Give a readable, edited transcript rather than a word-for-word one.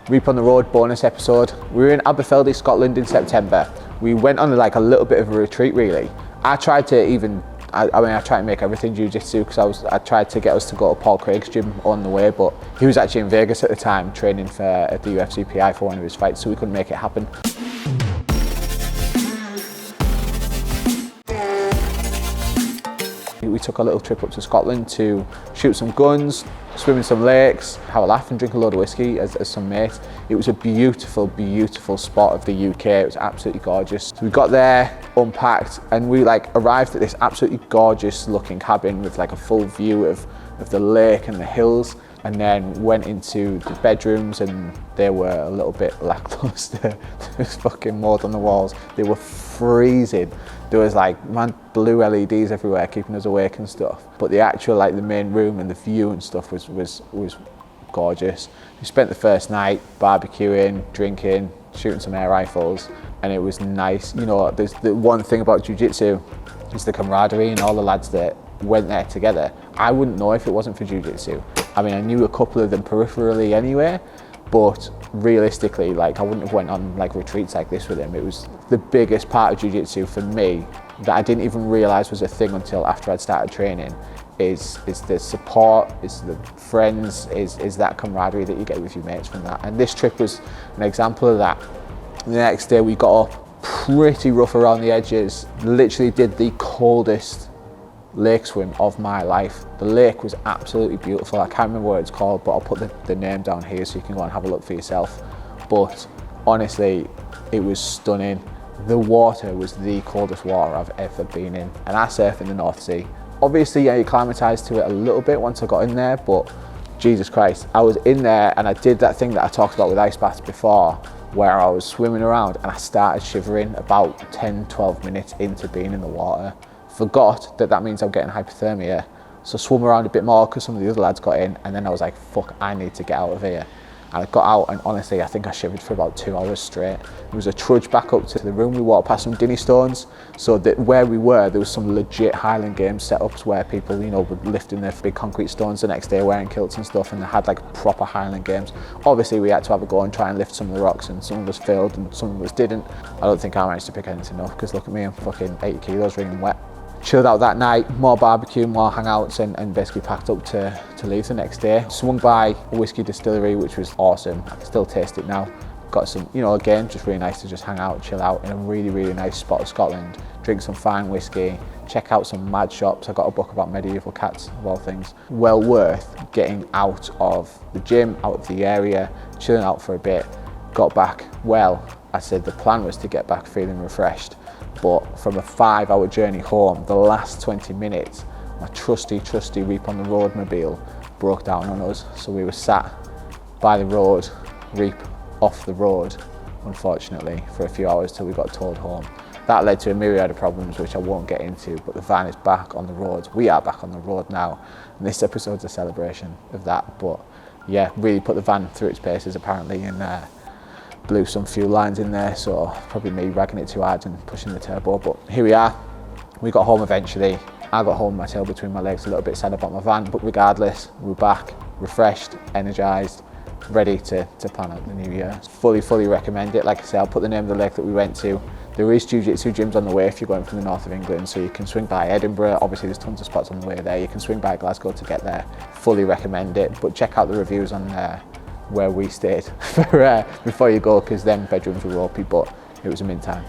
Reap on the Road bonus episode. We were in Aberfeldy, Scotland in September. We went on like a little bit of a retreat really. I tried to I tried to make everything Jiu Jitsu because I tried to get us to go to Paul Craig's gym on the way, but he was actually in Vegas at the time training at the UFC PI for one of his fights, so we couldn't make it happen. We took a little trip up to Scotland to shoot some guns, swim in some lakes, have a laugh and drink a load of whiskey as some mates. It was a beautiful, beautiful spot of the UK. It was absolutely gorgeous. So we got there, unpacked, and we arrived at this absolutely gorgeous looking cabin with like a full view of the lake and the hills, and then went into the bedrooms and they were a little bit lackluster. There was fucking mold on the walls. They were freezing. There was blue LEDs everywhere keeping us awake and stuff. But the actual the main room and the view and stuff was gorgeous. We spent the first night barbecuing, drinking, shooting some air rifles, and it was nice. You know, there's the one thing about Jiu Jitsu is the camaraderie and all the lads that went there together. I wouldn't know if it wasn't for Jiu Jitsu. I mean, I knew a couple of them peripherally anyway, but realistically, I wouldn't have went on retreats like this with him. It was the biggest part of Jiu Jitsu for me that I didn't even realise was a thing until after I'd started training. Is the support, is the friends, is that camaraderie that you get with your mates from that. And this trip was an example of that. The next day we got up pretty rough around the edges, literally did the coldest lake swim of my life. The lake was absolutely beautiful. I can't remember what it's called, but I'll put the name down here so you can go and have a look for yourself. But honestly, it was stunning. The water was the coldest water I've ever been in, and I surf in the North Sea. Obviously, yeah, you acclimatise to it a little bit once I got in there, but Jesus Christ, I was in there and I did that thing that I talked about with ice baths before, where I was swimming around and I started shivering about 10-12 minutes into being in the water. Forgot that means I'm getting hypothermia, so swum around a bit more because some of the other lads got in, and then I was like, fuck, I need to get out of here. And I got out, and honestly, I think I shivered for about 2 hours straight. It was a trudge back up to the room. We walked past some dinny stones, so that where we were, there was some legit Highland Games setups where people, you know, were lifting their big concrete stones the next day wearing kilts and stuff, and they had proper Highland Games. Obviously, we had to have a go and try and lift some of the rocks, and some of us failed and some of us didn't. I don't think I managed to pick anything up, because look at me, I'm fucking 80 kilos wringing wet. Chilled out that night, more barbecue, more hangouts, and basically packed up to leave the next day. Swung by a whiskey distillery, which was awesome. I can still taste it now. Got some, you know, again, just really nice to just hang out, chill out in a really, really nice spot of Scotland. Drink some fine whiskey, check out some mad shops. I got a book about medieval cats, of all things. Well worth getting out of the gym, out of the area, chilling out for a bit. Got back, well, I said the plan was to get back feeling refreshed. But from a 5-hour journey home, the last 20 minutes, my trusty Reap on the Road mobile broke down on us. So we were sat by the road, Reap off the road, unfortunately, for a few hours till we got towed home. That led to a myriad of problems, which I won't get into, but the van is back on the road. We are back on the road now, and this episode's a celebration of that. But yeah, really put the van through its paces apparently, and blew some fuel lines in there, so probably me ragging it too hard and pushing the turbo. But here we are. We got home eventually. I got home with my tail between my legs, a little bit sad about my van, but regardless, we're back, refreshed, energised, ready to plan out the new year. Fully recommend it. Like I say, I'll put the name of the lake that we went to. There is Jiu Jitsu gyms on the way if you're going from the north of England, so you can swing by Edinburgh. Obviously there's tons of spots on the way there. You can swing by Glasgow to get there. Fully recommend it, but check out the reviews on where we stayed before you go, because then bedrooms were ropey, but it was a mint time.